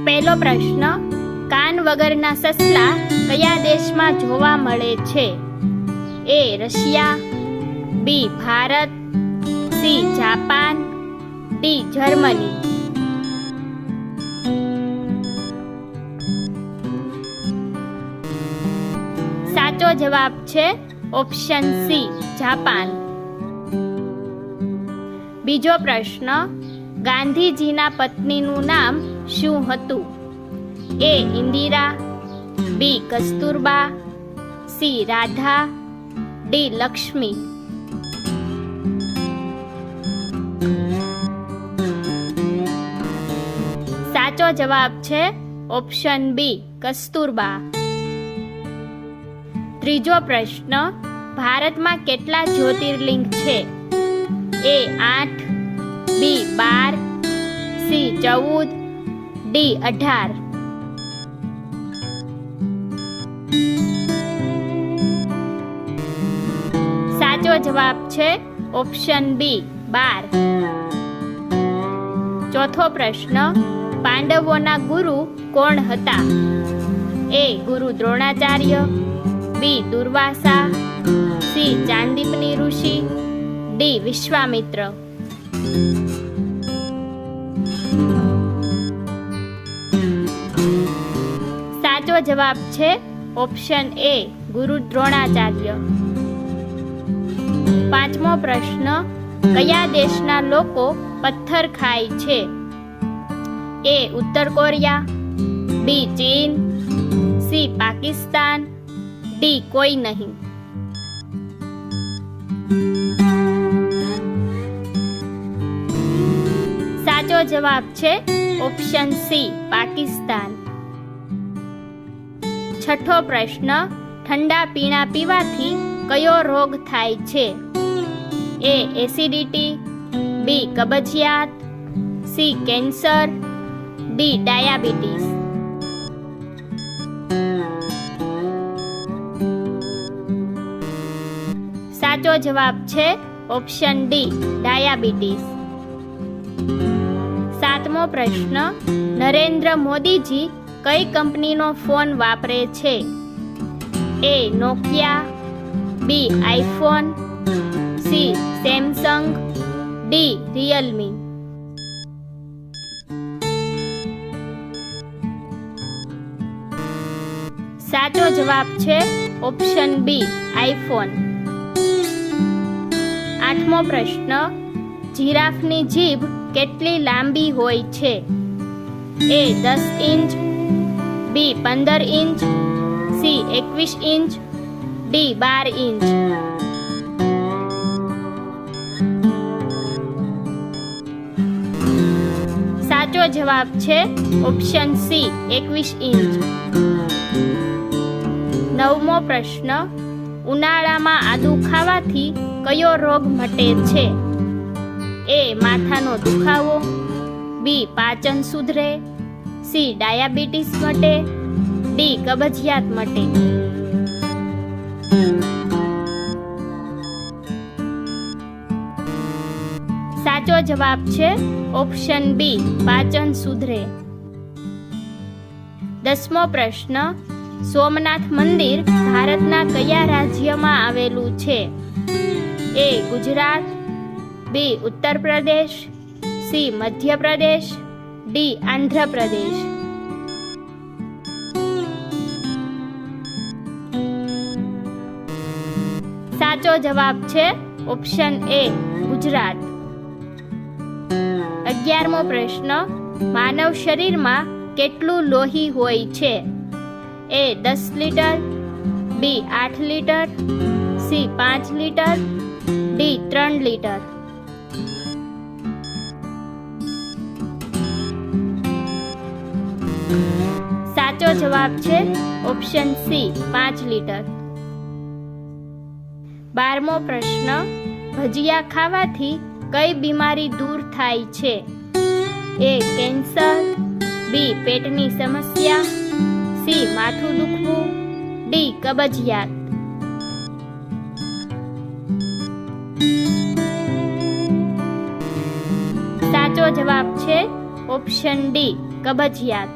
પહેલો પ્રશ્ન, કાન વગરના સસલા કયા દેશમાં જોવા મળે છે? A Russia, B Bharat, C Japan, D Germany. સાચો જવાબ છે ઓપ્શન સી જાપાન. બીજો પ્રશ્ન, ગાંધીજીના પત્નીનું નામ શું હતું? એ ઇન્દિરા, બી કસ્તુરબા, સી રાધા, ડી લક્ષ્મી. સાચો જવાબ છે ઓપ્શન બી કસ્તુરબા. ત્રીજો પ્રશ્ન, ભારતમાં કેટલા જ્યોતિર્લિંગ છે? એ 8, બી 12, સી 14, ડી 18. સાચો જવાબ છે ઓપ્શન બી 12. ચોથો પ્રશ્ન, પાંડવોના ગુરુ કોણ હતા? એ ગુરુ દ્રોણાચાર્ય, બી દુર્વાસા, સી ચાંદીપની ઋષિ, ડી વિશ્વામિત્ર. સાચો જવાબ છે ઓપ્શન એ ગુરુ દ્રોણાચાર્ય. પાંચમો પ્રશ્ન, કયા દેશના લોકો પથ્થર ખાય છે? એ ઉત્તર કોરિયા, બી ચીન, સી પાકિસ્તાન, ડી કોઈ નહીં. સાચો જવાબ છે ઓપ્શન સી પાકિસ્તાન. છઠ્ઠો પ્રશ્ન, ઠંડા પીણા પીવાથી કયો રોગ થાય છે? એ એસિડિટી, બી કબજિયાત, સી કેન્સર, ડી ડાયાબિટીસ. સાચો જવાબ છે ઓપ્શન ડી ડાયાબિટીસ. સાતમો પ્રશ્ન, નરેન્દ્ર મોદીજી કઈ કંપનીનો ફોન વાપરે છે? A Nokia, B iPhone, C Samsung, D Realme. સાચો જવાબ છે ઓપ્શન બી આઈફોન. આઠમો પ્રશ્ન, જીરાફની જીભ કેટલી લાંબી હોય છે? એ 10 ઇંચ, બી 15 inch, C 21 inch, D 12 inch. સાચો જવાબ છે ઓપ્શન સી 21 ઇંચ. નવમો પ્રશ્ન, ઉનાળામાં આદુ ખાવાથી કયો રોગ મટે છે? એ માથાનો દુખાવો, બી પાચન સુધરે, સી ડાયાબિટીસ મટે, ડી કબજિયાત મટે. સાચો જવાબ છે ઓપ્શન બી પાચન સુધરે. દસમો પ્રશ્ન, સોમનાથ મંદિર ભારતના કયા રાજ્યમાં આવેલું છે? એ ગુજરાત, બી ઉત્તર પ્રદેશ, સી મધ્યપ્રદેશ, ડી આંધ્રપ્રદેશ. સાચો જવાબ છે ઓપ્શન એ ગુજરાત. 11મો પ્રશ્ન, માનવ શરીરમાં કેટલું લોહી હોય છે? એ 10 લીટર, બી 8 litre, C 5 litre, D 3 litre. સાચો જવાબ છે ઓપ્શન સી 5 લીટર. 12મો પ્રશ્ન, ભજીયા ખાવાથી કઈ બીમારી દૂર થાય છે? એ કેન્સર, બી પેટની સમસ્યા, સી માથું દુખવું, ડી કબજિયાત. સાચો જવાબ છે ઓપ્શન ડી કબજિયાત.